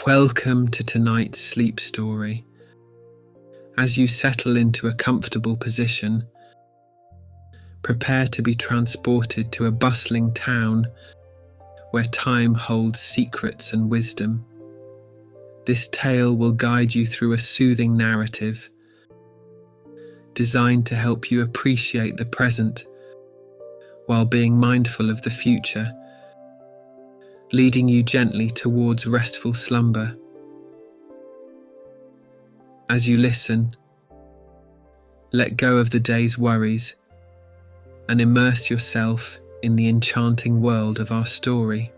Welcome to tonight's sleep story. As you settle into a comfortable position, prepare to be transported to a bustling town where time holds secrets and wisdom. This tale will guide you through a soothing narrative designed to help you appreciate the present while being mindful of the future, leading you gently towards restful slumber. As you listen, let go of the day's worries and immerse yourself in the enchanting world of our story.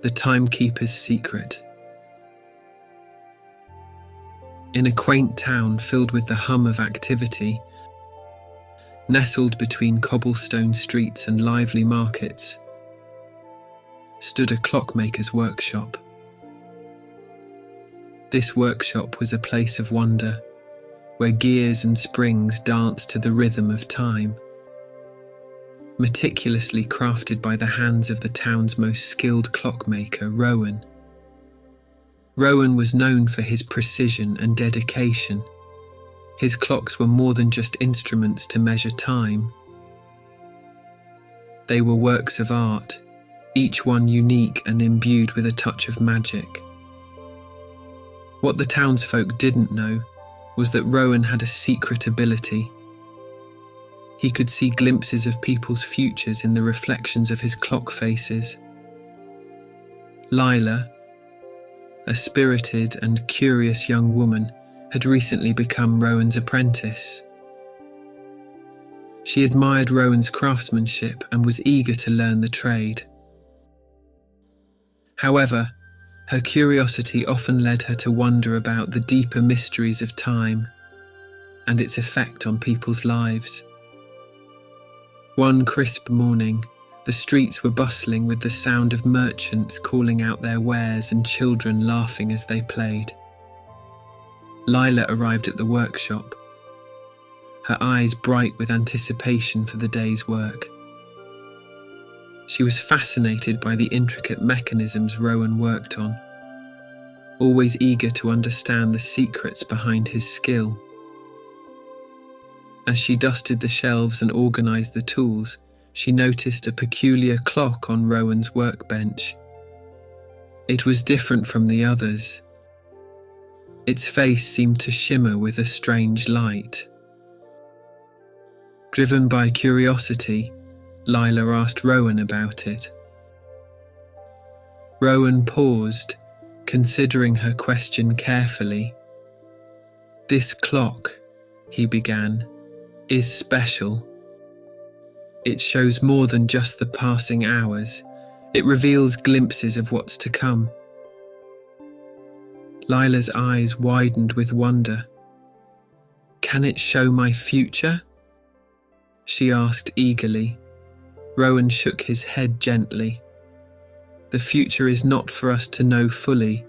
The Timekeeper's Secret. In a quaint town filled with the hum of activity, nestled between cobblestone streets and lively markets, stood a clockmaker's workshop. This workshop was a place of wonder, where gears and springs danced to the rhythm of time, meticulously crafted by the hands of the town's most skilled clockmaker, Rowan. Rowan was known for his precision and dedication. His clocks were more than just instruments to measure time. They were works of art, each one unique and imbued with a touch of magic. What the townsfolk didn't know was that Rowan had a secret ability. He could see glimpses of people's futures in the reflections of his clock faces. Lila, a spirited and curious young woman, had recently become Rowan's apprentice. She admired Rowan's craftsmanship and was eager to learn the trade. However, her curiosity often led her to wonder about the deeper mysteries of time and its effect on people's lives. One crisp morning, the streets were bustling with the sound of merchants calling out their wares and children laughing as they played. Lila arrived at the workshop, her eyes bright with anticipation for the day's work. She was fascinated by the intricate mechanisms Rowan worked on, always eager to understand the secrets behind his skill. As she dusted the shelves and organized the tools, she noticed a peculiar clock on Rowan's workbench. It was different from the others. Its face seemed to shimmer with a strange light. Driven by curiosity, Lila asked Rowan about it. Rowan paused, considering her question carefully. "This clock," he began, "is special. It shows more than just the passing hours. It reveals glimpses of what's to come." Lila's eyes widened with wonder. "Can it show my future?" she asked eagerly. Rowan shook his head gently. "The future is not for us to know fully.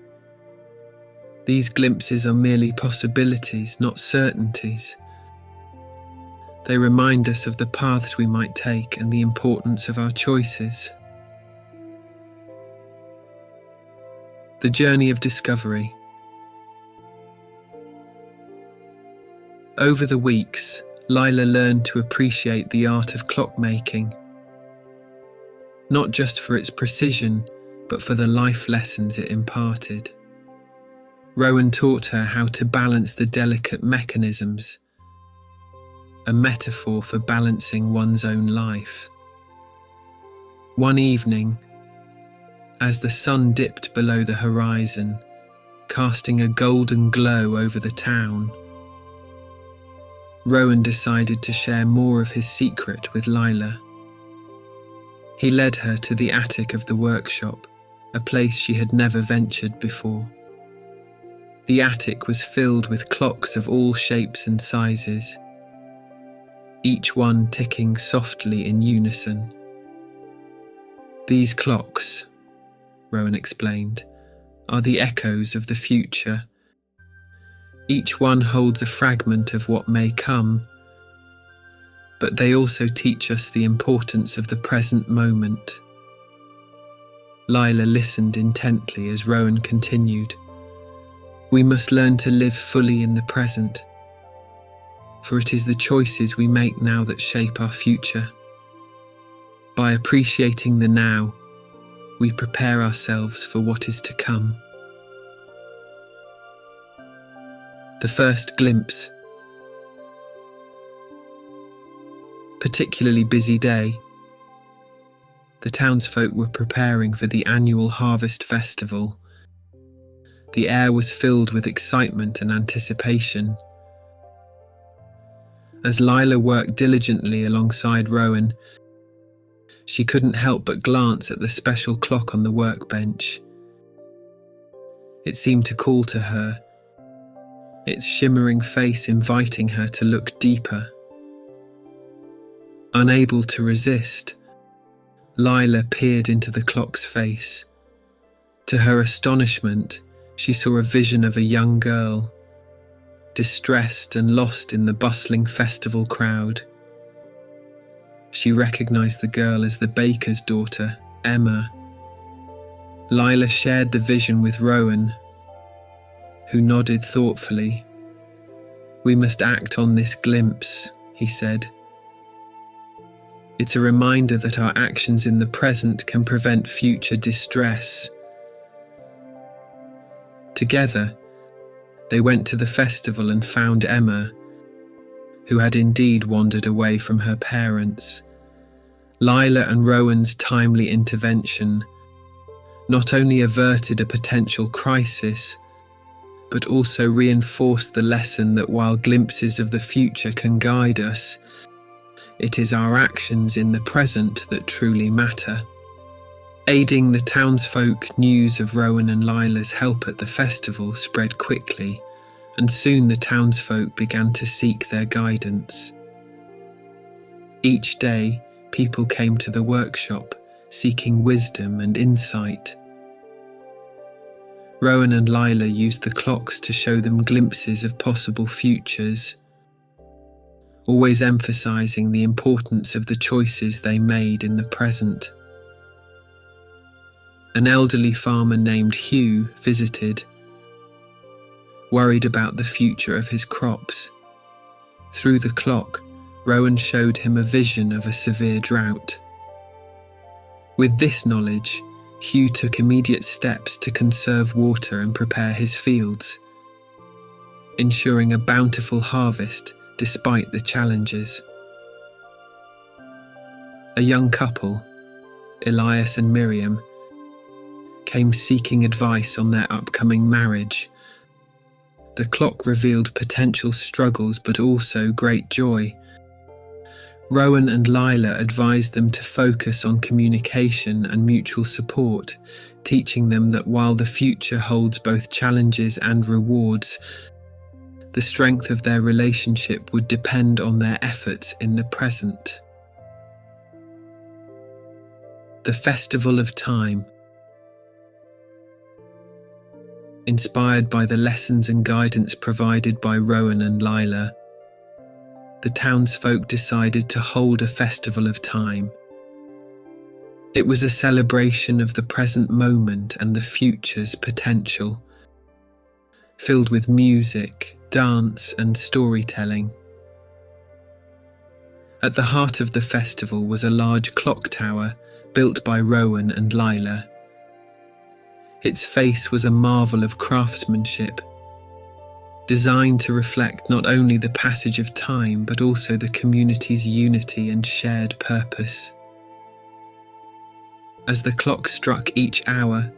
These glimpses are merely possibilities, not certainties. They remind us of the paths we might take and the importance of our choices." The journey of discovery. Over the weeks, Lila learned to appreciate the art of clockmaking, not just for its precision, but for the life lessons it imparted. Rowan taught her how to balance the delicate mechanisms, a metaphor for balancing one's own life. One evening, as the sun dipped below the horizon, casting a golden glow over the town, Rowan decided to share more of his secret with Lila. He led her to the attic of the workshop, a place she had never ventured before. The attic was filled with clocks of all shapes and sizes, each one ticking softly in unison. "These clocks," Rowan explained, "are the echoes of the future. Each one holds a fragment of what may come, but they also teach us the importance of the present moment. Lila listened intently as Rowan continued. We must learn to live fully in the present, for it is the choices we make now that shape our future. By appreciating the now, we prepare ourselves for what is to come. The first glimpse. Particularly busy day. The townsfolk were preparing for the annual harvest festival. The air was filled with excitement and anticipation. As Lila worked diligently alongside Rowan, she couldn't help but glance at the special clock on the workbench. It seemed to call to her, its shimmering face inviting her to look deeper. Unable to resist, Lila peered into the clock's face. To her astonishment, she saw a vision of a young girl, distressed and lost in the bustling festival crowd. She recognized the girl as the baker's daughter, Emma. Lila shared the vision with Rowan, who nodded thoughtfully. We must act on this glimpse, he said. It's a reminder that our actions in the present can prevent future distress. Together, they went to the festival and found Emma, who had indeed wandered away from her parents. Lila and Rowan's timely intervention not only averted a potential crisis, but also reinforced the lesson that while glimpses of the future can guide us, it is our actions in the present that truly matter. Aiding the townsfolk, news of Rowan and Lila's help at the festival spread quickly, and soon the townsfolk began to seek their guidance. Each day, people came to the workshop, seeking wisdom and insight. Rowan and Lila used the clocks to show them glimpses of possible futures, always emphasizing the importance of the choices they made in the present. An elderly farmer named Hugh visited, worried about the future of his crops. Through the clock, Rowan showed him a vision of a severe drought. With this knowledge, Hugh took immediate steps to conserve water and prepare his fields, ensuring a bountiful harvest despite the challenges. A young couple, Elias and Miriam, came seeking advice on their upcoming marriage. The clock revealed potential struggles but also great joy. Rowan and Lila advised them to focus on communication and mutual support, teaching them that while the future holds both challenges and rewards, the strength of their relationship would depend on their efforts in the present. The Festival of Time. Inspired by the lessons and guidance provided by Rowan and Lila, the townsfolk decided to hold a festival of time. It was a celebration of the present moment and the future's potential, filled with music, dance, and storytelling. At the heart of the festival was a large clock tower built by Rowan and Lila. Its face was a marvel of craftsmanship, designed to reflect not only the passage of time but also the community's unity and shared purpose. As the clock struck each hour,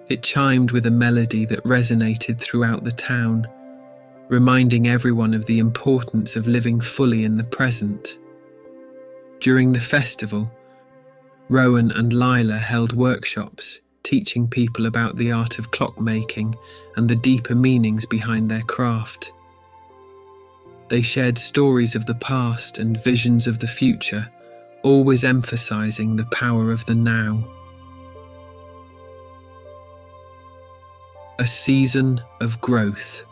it chimed with a melody that resonated throughout the town, reminding everyone of the importance of living fully in the present. During the festival, Rowan and Lila held workshops, teaching people about the art of clockmaking and the deeper meanings behind their craft. They shared stories of the past and visions of the future, always emphasizing the power of the now. A season of growth.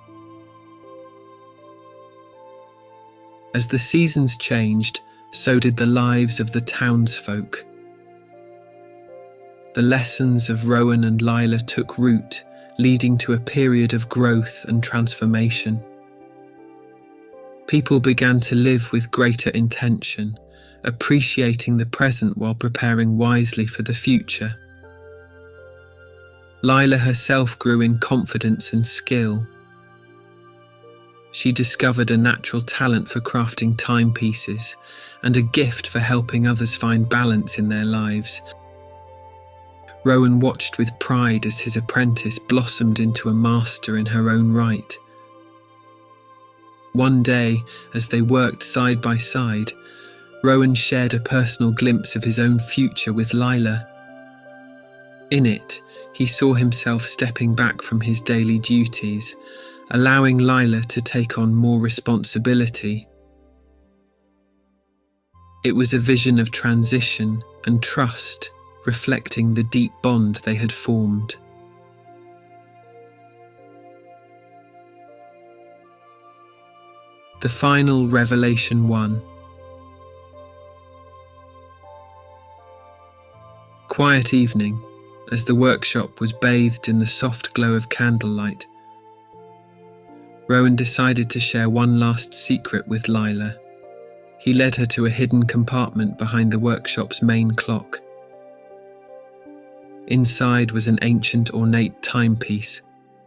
As the seasons changed, so did the lives of the townsfolk. the lessons of Rowan and Lila took root, leading to a period of growth and transformation. People began to live with greater intention, appreciating the present while preparing wisely for the future. Lila herself grew in confidence and skill. She discovered a natural talent for crafting timepieces and a gift for helping others find balance in their lives. Rowan watched with pride as his apprentice blossomed into a master in her own right. One day, as they worked side by side, Rowan shared a personal glimpse of his own future with Lila. In it, he saw himself stepping back from his daily duties, allowing Lila to take on more responsibility. It was a vision of transition and trust, reflecting the deep bond they had formed. The final Revelation 1. Quiet evening, as the workshop was bathed in the soft glow of candlelight. Rowan decided to share one last secret with Lila. He led her to a hidden compartment behind the workshop's main clock. Inside was an ancient, ornate timepiece,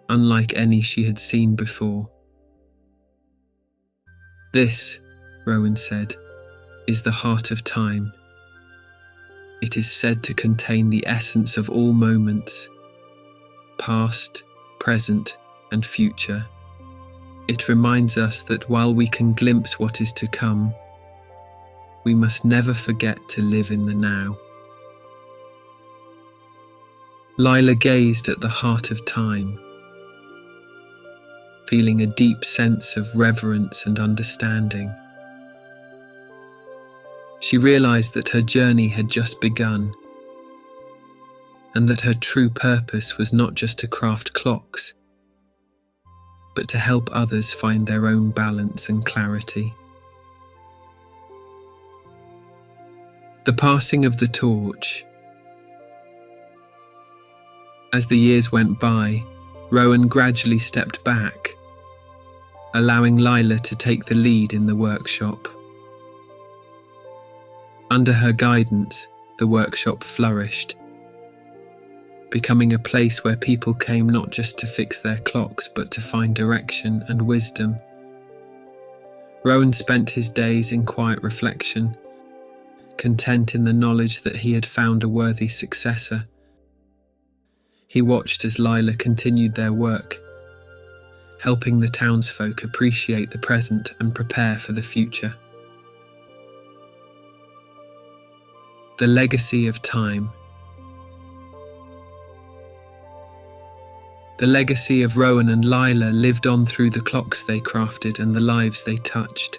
unlike any she had seen before. "This," Rowan said, "is the heart of time. It is said to contain the essence of all moments, past, present, and future. It reminds us that while we can glimpse what is to come, we must never forget to live in the now." Lila gazed at the heart of time, feeling a deep sense of reverence and understanding. She realized that her journey had just begun, and that her true purpose was not just to craft clocks, but to help others find their own balance and clarity. The passing of the torch. As the years went by, Rowan gradually stepped back, allowing Lila to take the lead in the workshop. Under her guidance, the workshop flourished, becoming a place where people came not just to fix their clocks but to find direction and wisdom. Rowan spent his days in quiet reflection, content in the knowledge that he had found a worthy successor. He watched as Lila continued their work, helping the townsfolk appreciate the present and prepare for the future. The legacy of time. The legacy of Rowan and Lila lived on through the clocks they crafted and the lives they touched.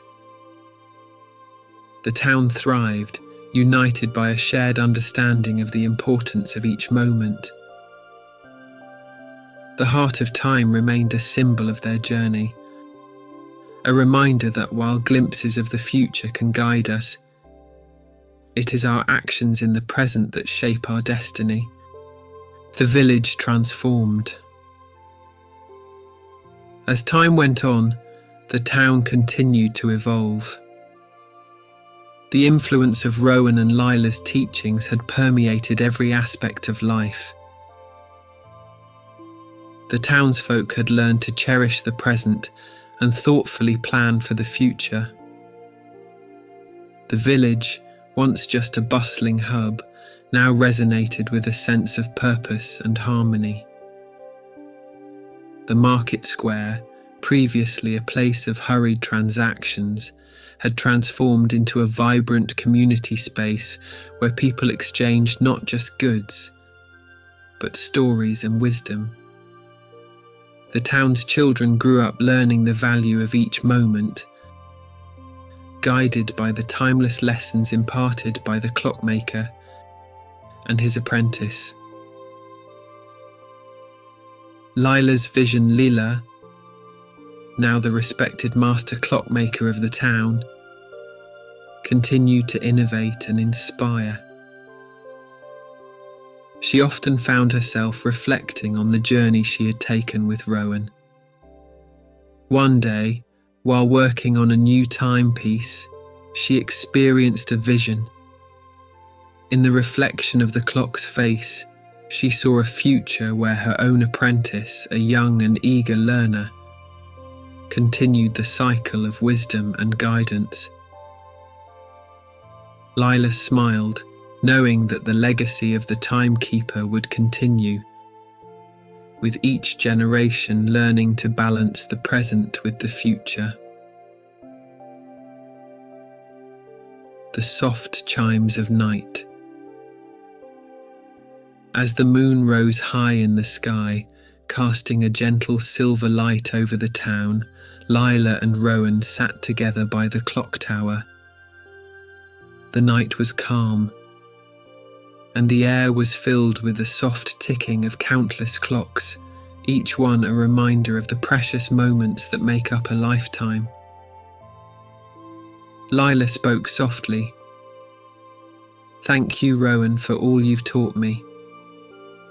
The town thrived, united by a shared understanding of the importance of each moment. The heart of time remained a symbol of their journey, a reminder that while glimpses of the future can guide us, it is our actions in the present that shape our destiny. The village transformed. As time went on, the town continued to evolve. The influence of Rowan and Lila's teachings had permeated every aspect of life. The townsfolk had learned to cherish the present and thoughtfully plan for the future. The village, once just a bustling hub, now resonated with a sense of purpose and harmony. The market square, previously a place of hurried transactions, had transformed into a vibrant community space where people exchanged not just goods, but stories and wisdom. The town's children grew up learning the value of each moment, guided by the timeless lessons imparted by the clockmaker and his apprentice. Lila's vision, Lila, now the respected master clockmaker of the town, continued to innovate and inspire. She often found herself reflecting on the journey she had taken with Rowan. One day, while working on a new timepiece, she experienced a vision. In the reflection of the clock's face, she saw a future where her own apprentice, a young and eager learner, continued the cycle of wisdom and guidance. Lila smiled, knowing that the legacy of the Timekeeper would continue, with each generation learning to balance the present with the future. The soft chimes of night. As the moon rose high in the sky, casting a gentle silver light over the town, Lila and Rowan sat together by the clock tower. The night was calm, and the air was filled with the soft ticking of countless clocks, each one a reminder of the precious moments that make up a lifetime. Lila spoke softly. "Thank you, Rowan, for all you've taught me.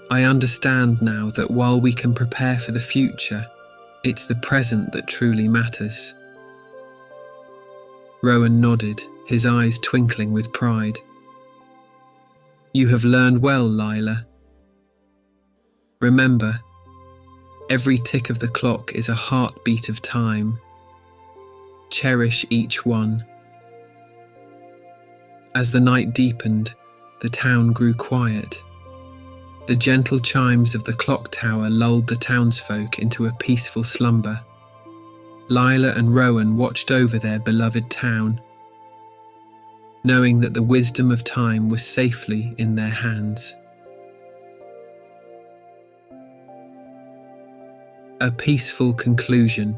I understand now that while we can prepare for the future, it's the present that truly matters." Rowan nodded, his eyes twinkling with pride. "You have learned well, Lila. Remember, every tick of the clock is a heartbeat of time. Cherish each one." As the night deepened, the town grew quiet. The gentle chimes of the clock tower lulled the townsfolk into a peaceful slumber. Lila and Rowan watched over their beloved town, knowing that the wisdom of time was safely in their hands. A peaceful conclusion.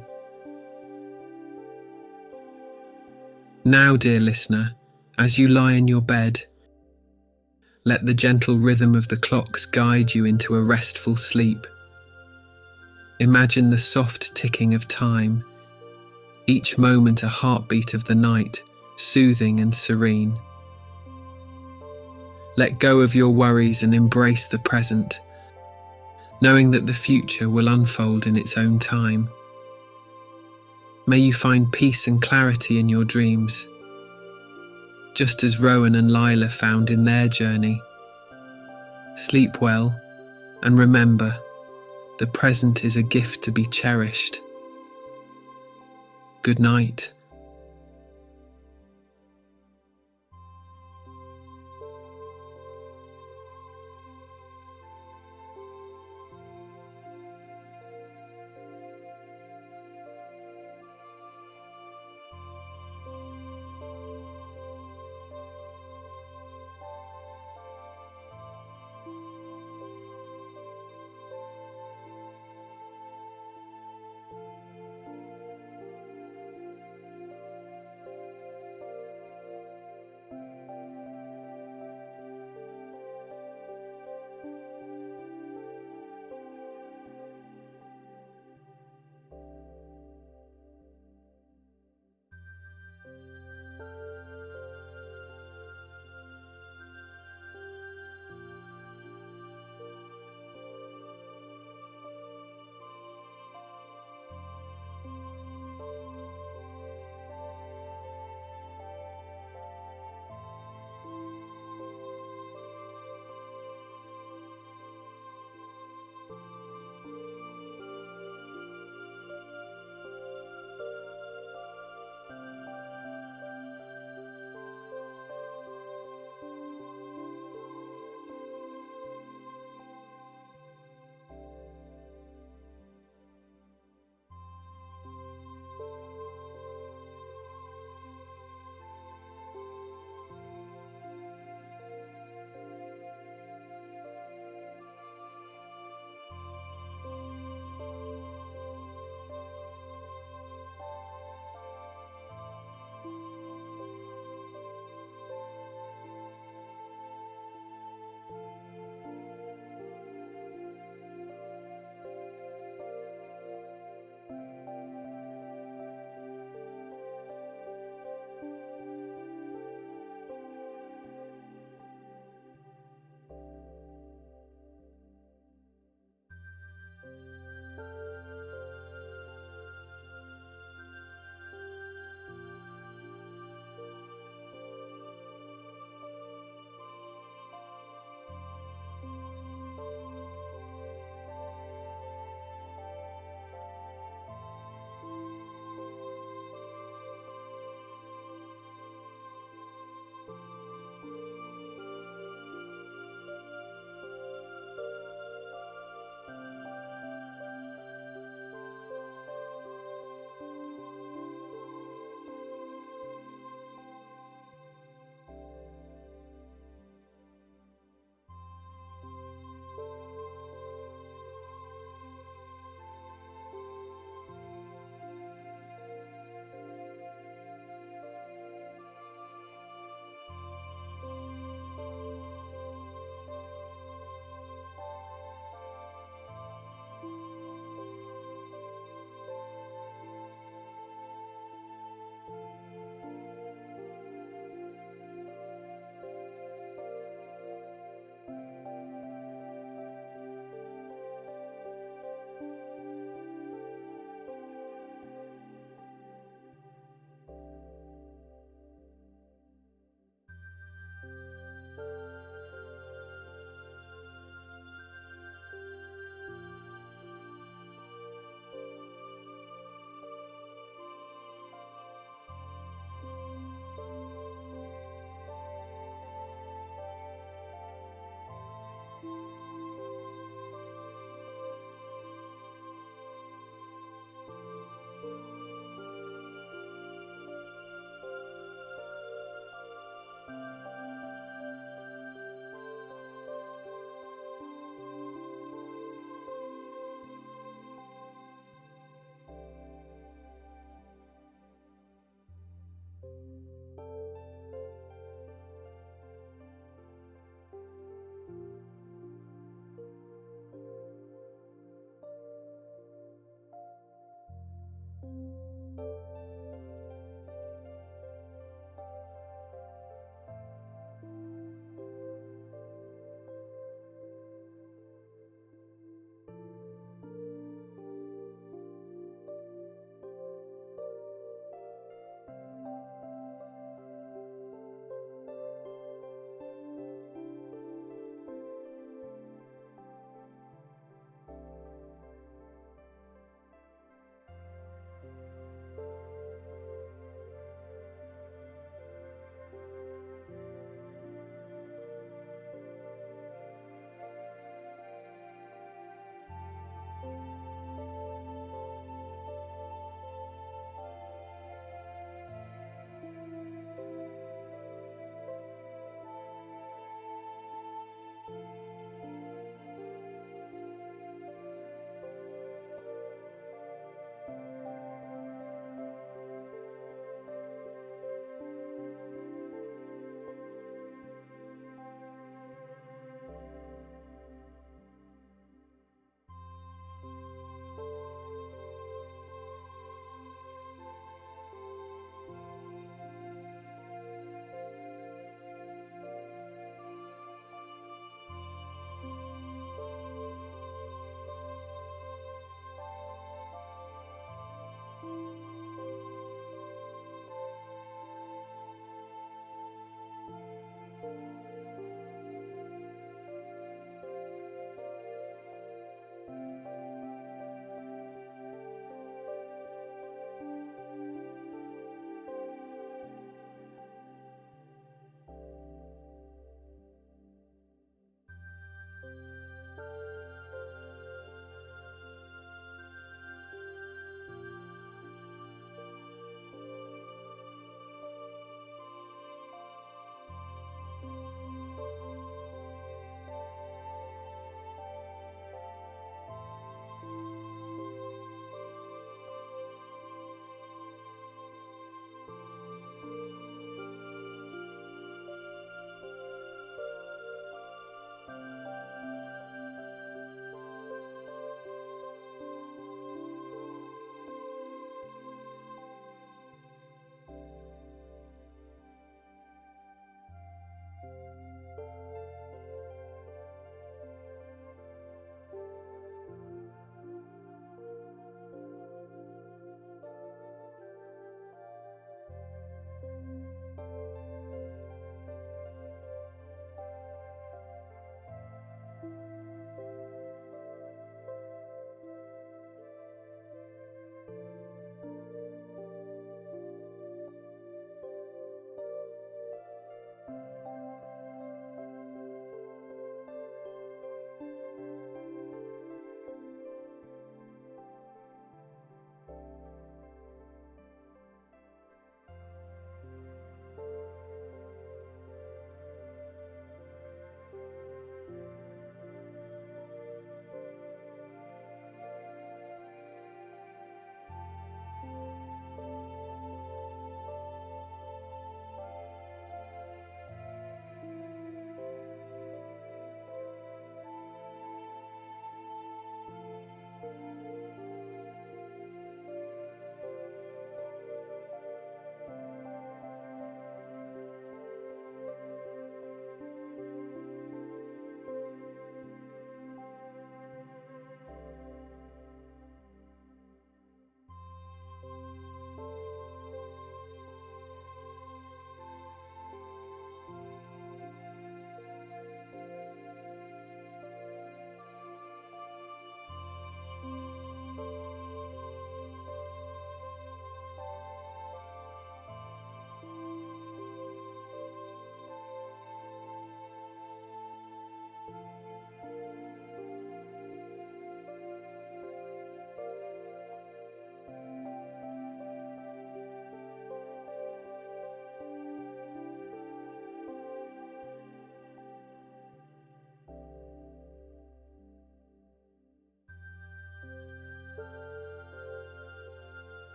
Now, dear listener, as you lie in your bed, let the gentle rhythm of the clocks guide you into a restful sleep. Imagine the soft ticking of time, each moment a heartbeat of the night, soothing and serene. Let go of your worries and embrace the present, knowing that the future will unfold in its own time. May you find peace and clarity in your dreams, just as Rowan and Lila found in their journey. Sleep well, and remember, the present is a gift to be cherished. Good night.